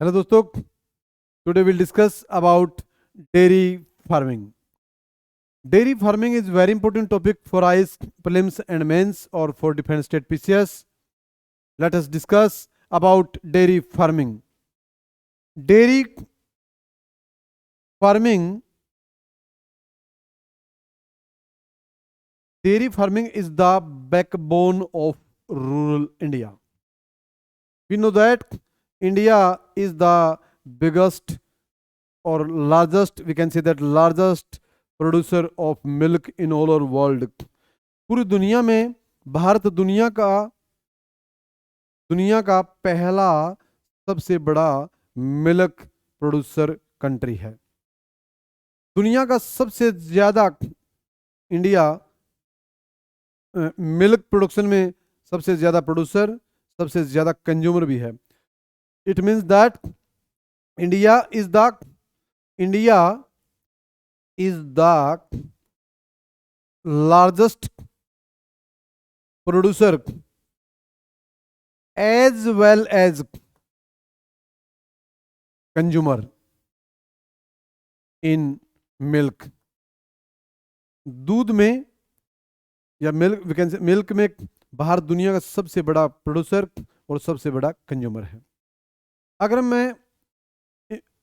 Hello दोस्तों, today will discuss about dairy farming. Dairy farming is very important topic for IAS prelims and mains or for different state PCS. Let us discuss about dairy farming. Dairy farming dairy farming is the backbone of rural India. We know that India is the biggest or largest, we can say that largest producer of milk in all over world. पूरी दुनिया में भारत दुनिया का पहला सबसे बड़ा milk producer country है. दुनिया का सबसे ज्यादा इंडिया मिल्क प्रोडक्शन में सबसे ज्यादा प्रोड्यूसर, सबसे ज्यादा कंज्यूमर भी है. It means that India is the largest producer as well as consumer in milk. दूध में या milk, we can say milk में भारत दुनिया का सबसे बड़ा प्रोड्यूसर और सबसे बड़ा कंज्यूमर है. अगर मैं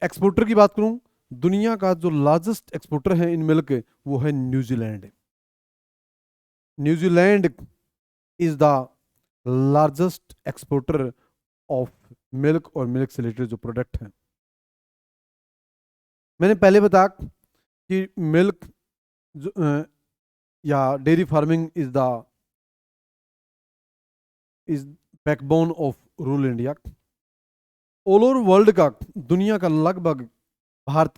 एक्सपोर्टर की बात करूं, दुनिया का जो लार्जेस्ट एक्सपोर्टर है इन मिल्क वो है New Zealand. New Zealand is the largest exporter of milk और मिल्क से रिलेटेड जो प्रोडक्ट हैं. मैंने पहले बताया कि मिल्क या dairy farming is backbone of rural India. All over world का, दुनिया का लगभग भारत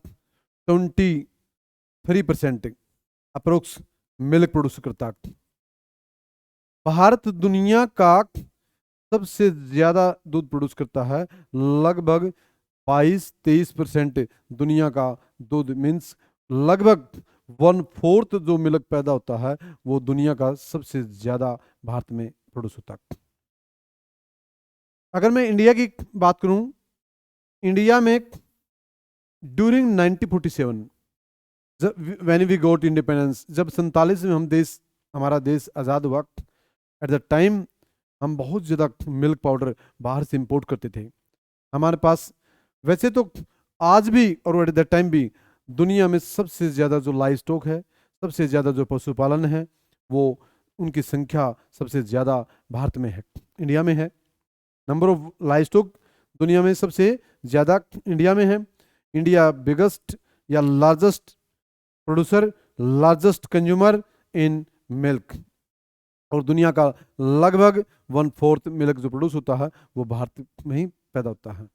23% अप्रोक्स मिल्क प्रोड्यूस करता है. भारत दुनिया का सबसे ज्यादा दूध प्रोड्यूस करता है. लगभग 22-23% दुनिया का दूध, मीन्स लगभग 1/4 जो मिल्क पैदा होता है वो दुनिया का सबसे ज्यादा भारत में प्रोड्यूस होता है. अगर मैं इंडिया की बात करूं, इंडिया में during 1947 when we got independence, जब 47 में हमारा देश आज़ाद हुआ, एट द टाइम हम बहुत ज़्यादा मिल्क पाउडर बाहर से इंपोर्ट करते थे. हमारे पास वैसे तो आज भी और एट द टाइम भी दुनिया में सबसे ज़्यादा जो लाइव स्टॉक है, सबसे ज़्यादा जो पशुपालन है, वो उनकी संख्या सबसे ज़्यादा भारत में है, इंडिया में है. नंबर ऑफ लाइव स्टॉक दुनिया में सबसे ज़्यादा इंडिया में है. इंडिया बिगेस्ट या largest producer, largest consumer in milk, और दुनिया का लगभग 1/4 मिल्क जो प्रोड्यूस होता है वो भारत में ही पैदा होता है.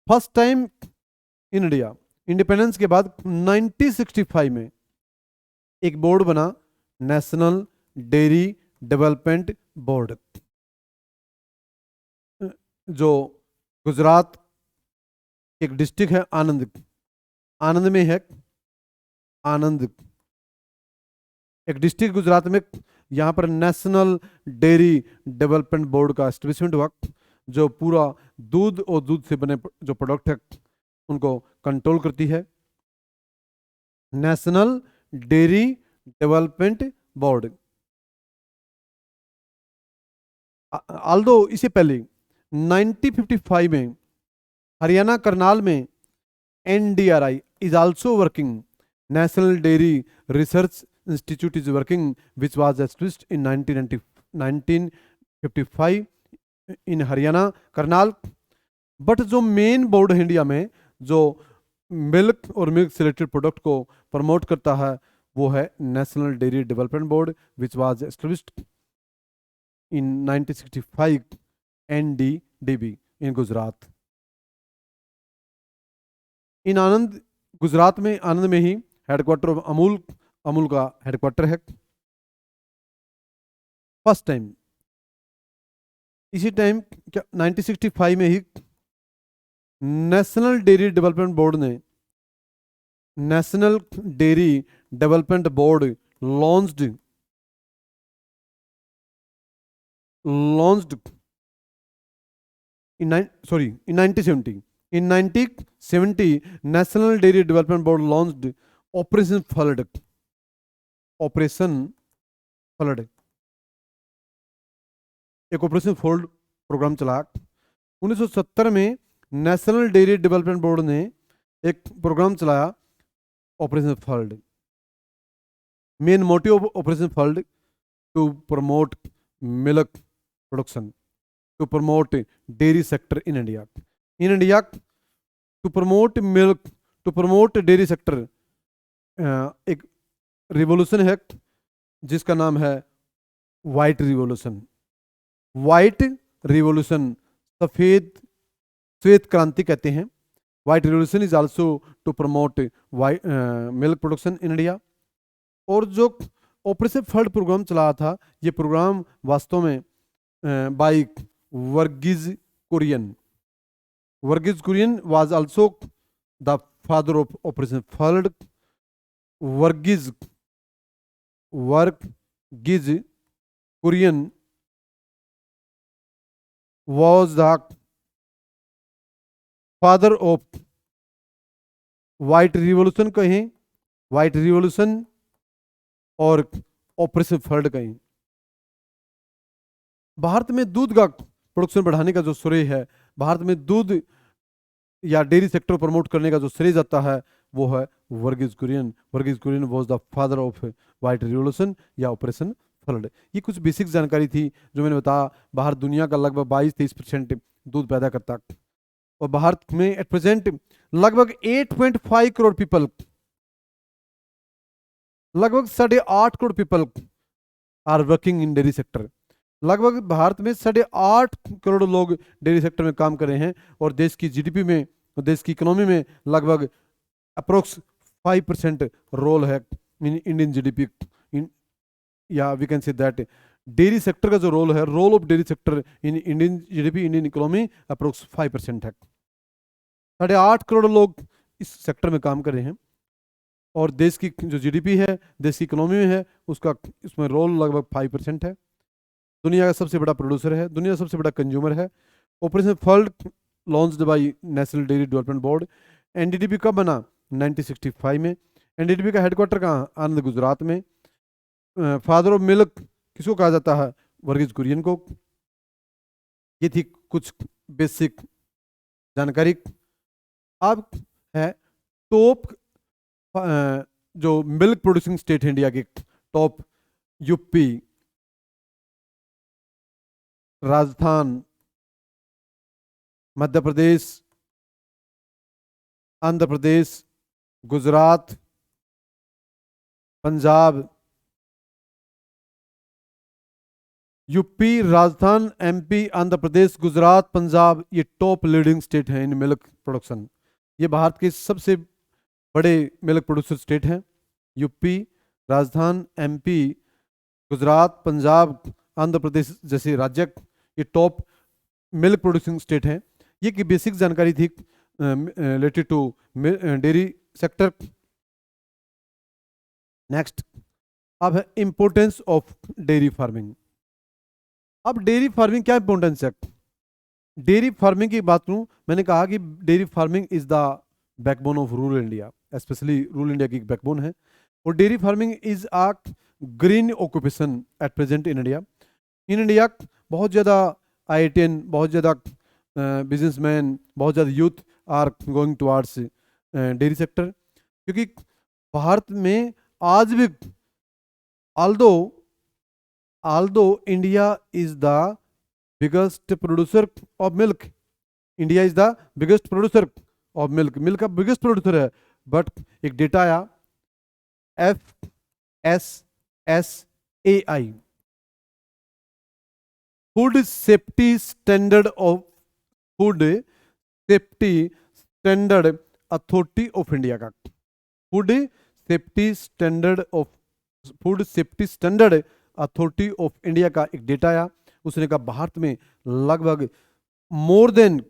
First time in India independence के बाद 1965 में एक बोर्ड बना, नेशनल डेयरी डेवलपमेंट बोर्ड, जो गुजरात एक डिस्ट्रिक्ट है, आनंद में है. आनंद एक डिस्ट्रिक्ट गुजरात में, यहाँ पर नेशनल डेयरी डेवलपमेंट बोर्ड का एस्टेब्लिशमेंट हुआ, जो पूरा दूध और दूध से बने जो प्रोडक्ट है उनको कंट्रोल करती है. National dairy development board. Aldous इससे पहले 1955 में हरियाणा करनाल में NDRI is also working, National Dairy Research Institute is working, which was established in 1955 in Haryana Karnal. But जो मेन बोर्ड है इंडिया में जो मिल्क और मिल्क से रिलेटेड प्रोडक्ट को प्रमोट करता है वो है national dairy development board, which was established in 1965, NDDB इन गुजरात. इन आनंद, गुजरात में आनंद में ही हेडक्वार्टर ऑफ अमूल का हेडक्वार्टर है. फर्स्ट टाइम इसी टाइम क्या 1965 में ही नेशनल डेयरी डेवलपमेंट बोर्ड ने national dairy development board launched in 1970, in 1970 National Dairy Development Board launched Operation Flood. Operation flood, एक operation flood programme चला। 1970 में नेशनल डेयरी डेवलपमेंट बोर्ड ने एक प्रोग्राम चलाया operation flood. Main motive of operation flood to promote milk production, to promote dairy sector in India. In India to promote milk, to promote dairy sector, एक revolution है जिसका नाम है white revolution. White revolution, सफेद श्वेत क्रांति कहते हैं। White revolution is also to promote milk production in India. और जो ऑपरेशन फ्लड प्रोग्राम चला था, ये प्रोग्राम वास्तव में by Varghese Kurien. Varghese Kurien was also the father of operation flood. Varghese Kurien was the father of white revolution कहें, व्हाइट रिवॉल्यूशन और ऑपरेशन फ्लड कहें। भारत में दूध का प्रोडक्शन बढ़ाने का जो श्रेय है, भारत में दूध या डेयरी सेक्टर प्रमोट करने का जो श्रेय जाता है, वो है Varghese Kurien. Varghese Kurien was the father of white revolution या ऑपरेशन फ्लड। ये कुछ बेसिक जानकारी थी जो मैंने बताया। बाहर दुनिया का लगभग 22-23% दूध पैदा करता है और भारत में एट प्रेजेंट लगभग 8.5 करोड़ पीपल, लगभग 8.5 crore people are working in dairy sector. लगभग भारत में 8.5 करोड़ लोग डेयरी सेक्टर में काम कर रहे हैं और देश की जीडीपी में, देश की इकोनॉमी में लगभग अप्रोक्स 5% रोल है इन इंडियन जीडीपी। या we can say that dairy sector का जो रोल है, role of dairy sector in Indian GDP, Indian economy approx 5% है। 8.5 करोड़ लोग इस सेक्टर में काम कर रहे हैं और देश की जो जीडीपी है, देश की इकोनॉमी में है, उसका इसमें रोल लगभग 5% है। दुनिया का सबसे बड़ा प्रोड्यूसर है, दुनिया का सबसे बड़ा कंज्यूमर है। Operation flood launched by national dairy development board. NDDB कब बना? 1965 में। एनडीडीबी का हेडक्वार्टर कहाँ? आनंद, गुजरात में। फादर ऑफ मिल्क किसको कहा जाता है? वर्गीज कुरियन को। ये थी कुछ बेसिक जानकारी। अब है टॉप जो मिल्क प्रोड्यूसिंग स्टेट है इंडिया के, top UP, Rajasthan, Madhya Pradesh, Andhra Pradesh, Gujarat, Punjab. UP, Rajasthan, MP, Andhra Pradesh, Gujarat, Punjab, ये टॉप लीडिंग स्टेट हैं इन मिल्क प्रोडक्शन। ये भारत के सबसे बड़े मिल्क प्रोड्यूसर स्टेट हैं। यूपी, राजस्थान, एमपी, गुजरात, पंजाब, आंध्र प्रदेश जैसे राज्य ये टॉप मिल्क प्रोड्यूसिंग स्टेट हैं। ये की बेसिक जानकारी थी related to dairy sector. Next अब है इंपॉर्टेंस ऑफ डेयरी फार्मिंग। अब डेयरी फार्मिंग क्या इंपॉर्टेंस है? डेयरी फार्मिंग की बात करूं, मैंने कहा कि dairy farming is the backbone of rural India, specially rural India की बैकबोन है। और dairy farming is a green occupation at present in India. In India बहुत ज़्यादा IITian, बहुत ज़्यादा बिजनेसमैन, बहुत ज़्यादा youth are going towards dairy sector, क्योंकि भारत में आज भी although India is the biggest producer of milk, India is the biggest producer of milk, milk का बिगेस्ट प्रोड्यूसर है, बट एक डेटा आया FSSAI, food safety standard of food safety standard authority of India का food safety standard authority of India का एक data आया। उसने कहा भारत में लगभग मोर देन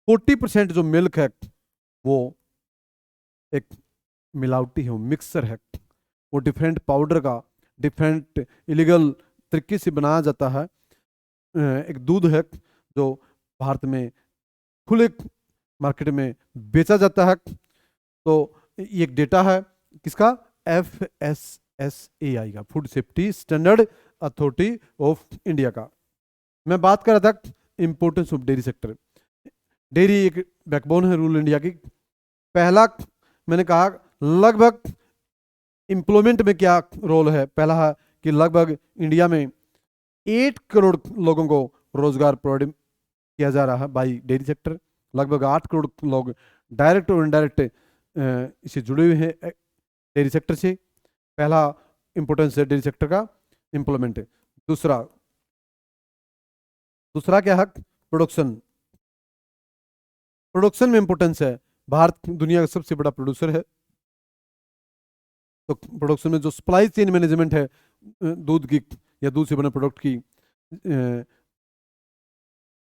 40% जो मिल्क है वो एक मिलावटी है, मिक्सर है। वो डिफरेंट पाउडर का, डिफरेंट इलीगल तरीके से बनाया जाता है। एक दूध है जो भारत में खुले मार्केट में बेचा जाता है। तो ये एक डेटा है किसका, FSSAI का, food safety standard authority of India का। मैं बात कर रहा था importance of dairy sector. Dairy एक बैकबोन है रूरल इंडिया की। पहला मैंने कहा लगभग एम्प्लॉयमेंट में क्या रोल है, पहला है कि लगभग इंडिया में 8 करोड़ लोगों को रोजगार प्रोवाइड किया जा रहा है बाई डेयरी सेक्टर। लगभग 8 करोड़ लोग डायरेक्ट और इनडायरेक्ट इससे जुड़े हुए हैं डेयरी सेक्टर से। पहला इंपॉर्टेंस है डेयरी सेक्टर का, एम्प्लॉयमेंट। दूसरा क्या है, प्रोडक्शन। प्रोडक्शन में इंपॉर्टेंस है। भारत दुनिया का सबसे बड़ा प्रोड्यूसर है, तो प्रोडक्शन में जो सप्लाई चेन मैनेजमेंट है दूध की या दूध से बने प्रोडक्ट की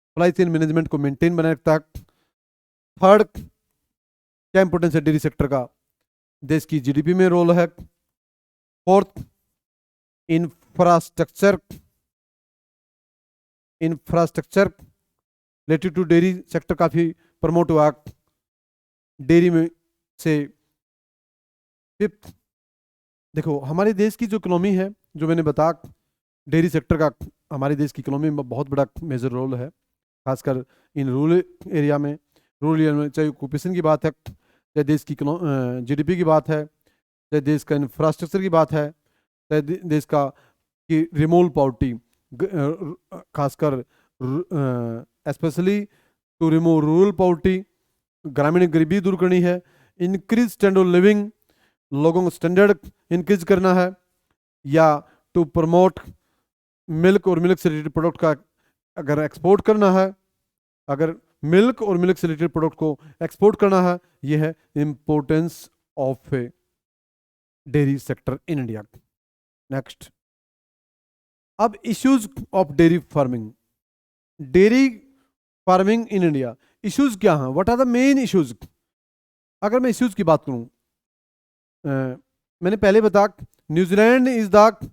सप्लाई चेन मैनेजमेंट को मेंटेन बनाए रखता है। थर्ड क्या इंपॉर्टेंस है डेयरी सेक्टर का, देश की जीडीपी में रोल है। Fourth infrastructure related to dairy sector काफी प्रमोट हुआ डेयरी में से। फिफ्थ देखो हमारे देश की जो इकोनॉमी है, जो मैंने बताया डेयरी सेक्टर का हमारे देश की इकोनॉमी में बहुत बड़ा मेजर रोल है, खासकर इन रूरल एरिया में। रूरल एरिया में चाहे ऑक्यूपेशन की बात है, चाहे देश की जीडीपी की बात है, चाहे देश का इंफ्रास्ट्रक्चर की बात है, चाहे देश का कि रिमूव पॉवर्टी, खासकर specially to remove rural poverty, ग्रामीण गरीबी दूर करनी है। इंक्रीज स्टैंडर्ड ऑफ लिविंग, लोगों का स्टैंडर्ड इंक्रीज करना है। या टू प्रमोट मिल्क और मिल्क से रिलेटेड प्रोडक्ट का अगर एक्सपोर्ट करना है, अगर मिल्क और मिल्क से रिलेटेड प्रोडक्ट को एक्सपोर्ट करना है, यह है importance of dairy sector in India. Next, अब issues of dairy farming. Dairy farming in India issues क्या हैं, what are the main issues. अगर मैं इश्यूज की बात करूं, मैंने पहले बताया New Zealand is the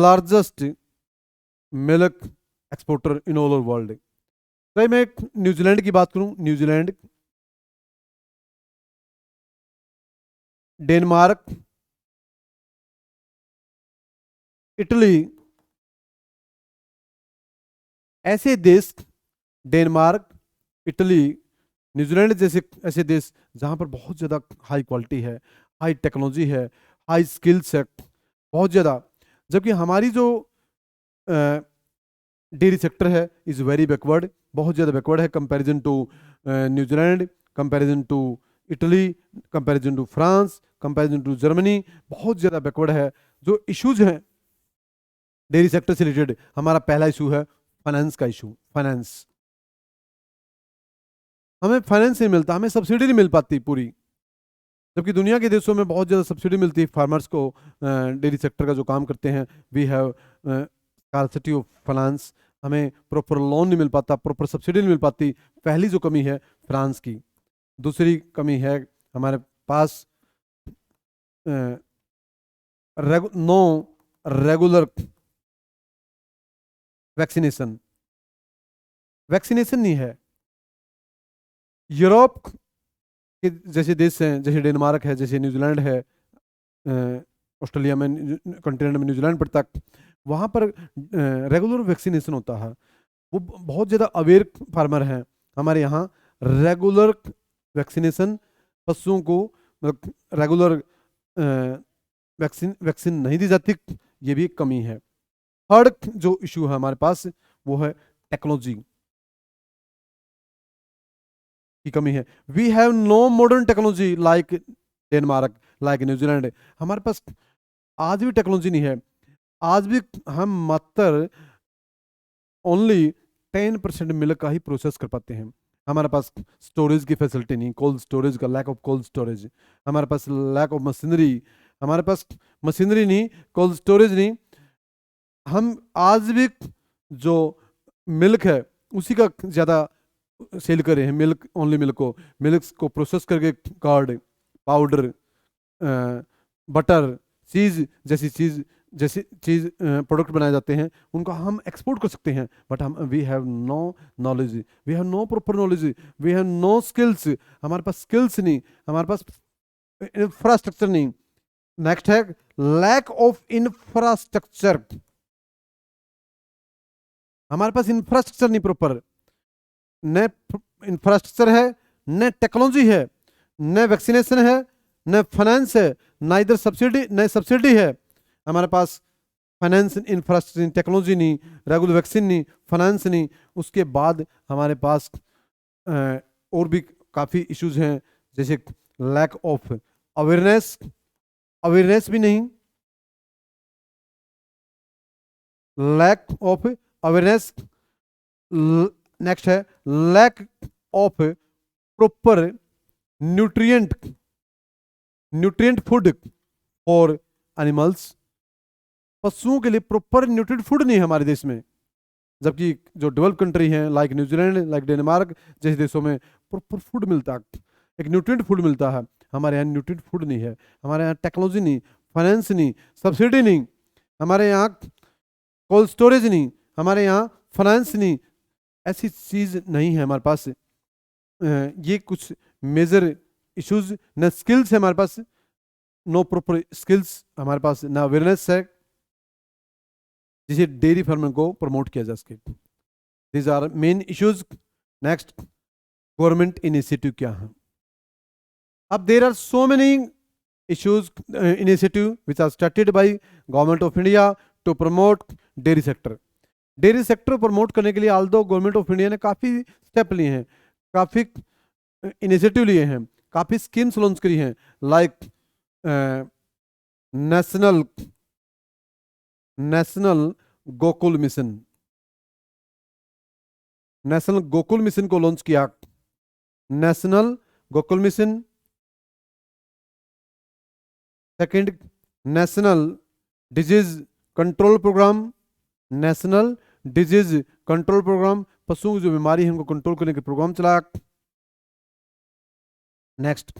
largest milk exporter in all over world. तो मैं न्यूजीलैंड की बात करूं, न्यूजीलैंड, डेनमार्क, इटली, ऐसे देश, डेनमार्क, इटली, न्यूजीलैंड जैसे ऐसे देश जहां पर बहुत ज़्यादा हाई क्वालिटी है, हाई टेक्नोलॉजी है, हाई स्किल्स है बहुत ज़्यादा। जबकि हमारी जो डेयरी सेक्टर है इज़ वेरी बैकवर्ड, बहुत ज़्यादा बैकवर्ड है comparison to New Zealand, comparison to Italy, comparison to France, comparison to Germany, बहुत ज़्यादा बैकवर्ड है। जो इश्यूज हैं डेयरी सेक्टर से रिलेटेड, हमारा पहला इशू है फाइनेंस का इशू। फाइनेंस, हमें फाइनेंस नहीं मिलता, हमें सब्सिडी नहीं मिल पाती पूरी, जबकि दुनिया के देशों में बहुत ज़्यादा सब्सिडी मिलती है फार्मर्स को, डेयरी सेक्टर का जो काम करते हैं। We have scarcity of finance, हमें प्रॉपर लोन नहीं मिल पाता, प्रॉपर सब्सिडी नहीं मिल पाती। पहली जो कमी है फ्रांस की। दूसरी कमी है हमारे पास नो रेगुलर वैक्सीनेशन नहीं है। यूरोप के जैसे देश हैं, जैसे डेनमार्क है, जैसे न्यूजीलैंड है, ऑस्ट्रेलिया में कॉन्टिनेंट में न्यूजीलैंड पड़ता है, वहाँ पर रेगुलर वैक्सीनेशन होता है। वो बहुत ज़्यादा अवेयर फार्मर हैं। हमारे यहाँ रेगुलर वैक्सीनेशन, पशुओं को रेगुलर वैक्सीन नहीं दी जाती, ये भी एक कमी है। थर्ड जो इशू है हमारे पास वो है टेक्नोलॉजी की कमी है। We have no modern technology like Denmark, like New Zealand. हमारे पास आज भी टेक्नोलॉजी नहीं है। आज भी हम मात्र ओनली 10% मिल्क का ही प्रोसेस कर पाते हैं। हमारे पास स्टोरेज की फैसिलिटी नहीं, कोल्ड स्टोरेज का लैक ऑफ कोल्ड स्टोरेज, हमारे पास लैक ऑफ मशीनरी, हमारे पास मशीनरी नहीं, कोल्ड स्टोरेज नहीं। हम आज भी जो मिल्क है उसी का ज़्यादा सेल कर रहे हैं, मिल्क ओनली मिल्क को प्रोसेस करके कर्ड, पाउडर, बटर, चीज़ जैसी चीज़ जैसी चीज़ प्रोडक्ट बनाए जाते हैं उनको हम एक्सपोर्ट कर सकते हैं, बट हम we have no knowledge, we have no proper knowledge, we have no skills, हमारे पास स्किल्स नहीं, हमारे पास इंफ्रास्ट्रक्चर नहीं। नेक्स्ट है लैक ऑफ इंफ्रास्ट्रक्चर, हमारे पास इंफ्रास्ट्रक्चर नहीं प्रॉपर, न इंफ्रास्ट्रक्चर है, न टेक्नोलॉजी है, न वैक्सीनेशन है, न फाइनेंस है, ना इधर सब्सिडी न सब्सिडी है। हमारे पास फाइनेंस, इंफ्रास्ट्रक्चर, टेक्नोलॉजी नहीं, रेगुलर वैक्सीन नहीं, फाइनेंस नहीं। उसके बाद हमारे पास और भी काफ़ी इश्यूज हैं, जैसे लैक ऑफ अवेयरनेस, अवेयरनेस भी नहीं, लैक ऑफ अवेयरनेस। नेक्स्ट है lack of proper nutrient, nutrient food for animals, पशुओं के लिए प्रॉपर न्यूट्रिएंट फूड नहीं है हमारे देश में, जबकि जो डेवलप कंट्री हैं लाइक न्यूजीलैंड, लाइक डेनमार्क जैसे देशों में प्रॉपर फूड मिलता है, एक न्यूट्रिएंट फूड मिलता है। हमारे यहाँ न्यूट्रिएंट फूड नहीं है, हमारे यहाँ टेक्नोलॉजी नहीं, फाइनेंस नहीं, सब्सिडी नहीं, हमारे यहाँ कोल्ड स्टोरेज नहीं, हमारे यहाँ फाइनेंस नहीं, ऐसी चीज़ नहीं है हमारे पास। ये कुछ मेजर इश्यूज, न स्किल्स है हमारे पास, नो प्रॉपर स्किल्स हमारे पास, ना अवेयरनेस है जिसे डेयरी फार्मिंग को प्रमोट किया जा सके। These are main issues. Next, government initiative क्या है? अब there are so many issues, initiative which are started by government of India to promote dairy sector. Dairy sector promote करने के लिए आल्दो गवर्नमेंट ऑफ इंडिया ने काफ़ी step लिए हैं, काफ़ी इनिशिएटिव लिए हैं, काफ़ी स्कीम्स लॉन्च करी हैं, like national Gokul mission, national Gokul mission को लॉन्च किया, national Gokul mission. Second, national disease control program, national disease control program, पशुओं की जो बीमारी है उनको कंट्रोल करने के प्रोग्राम चलाया। Next,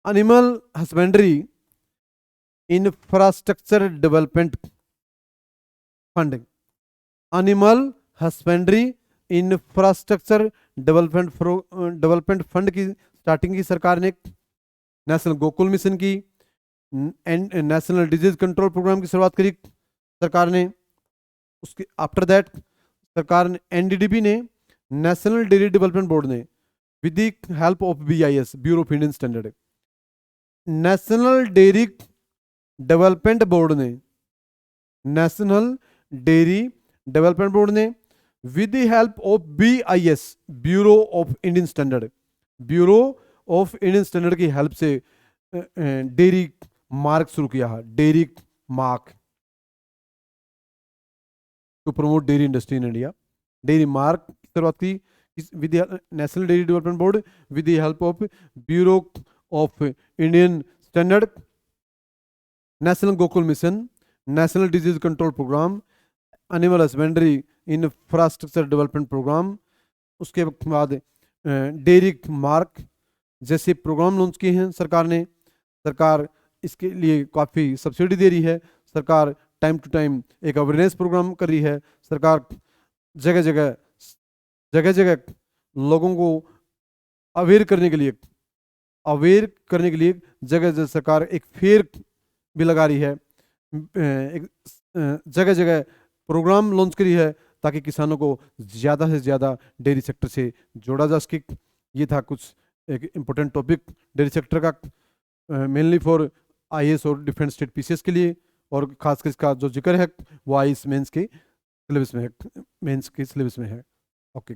animal husbandry infrastructure development fund, animal husbandry infrastructure development fund की स्टार्टिंग की सरकार ने, नेशनल गोकुल मिशन की, नेशनल डिजीज कंट्रोल प्रोग्राम की शुरुआत करी सरकार ने। उसके आफ्टर दैट सरकार ने, एनडीडीबी ने, नेशनल डेयरी डेवलपमेंट बोर्ड ने, with the help of BIS, bureau of Indian standard, national dairy development board ने, नेशनल डेयरी डेवलपमेंट बोर्ड ने with the help of BIS, bureau of Indian standard, bureau of Indian standard की help से dairy mark शुरू किया है, dairy mark to promote dairy industry in India. Dairy mark की शुरुआत की with national dairy development board with the help of bureau of Indian standard, national Gokul mission, national disease control program, animal husbandry infrastructure development program. उसके बाद dairy mark जैसे program launch किए हैं सरकार ने। सरकार इसके लिए काफ़ी सब्सिडी दे रही है, सरकार टाइम टू टाइम एक अवेयरनेस प्रोग्राम कर रही है, सरकार जगह जगह लोगों को अवेयर करने के लिए जगह जगह सरकार एक फेयर भी लगा रही है, एक जगह जगह प्रोग्राम लॉन्च करी है ताकि किसानों को ज़्यादा से ज़्यादा डेयरी सेक्टर से जोड़ा जा सके। ये था कुछ एक इम्पोर्टेंट टॉपिक डेयरी सेक्टर का, मेनली फॉर आईएएस और डिफेंस स्टेट पीसीएस के लिए, और खासकर इसका जो जिक्र है वो आईएएस मेंस के सिलेबस में है, मेंस के सिलेबस में है। ओके।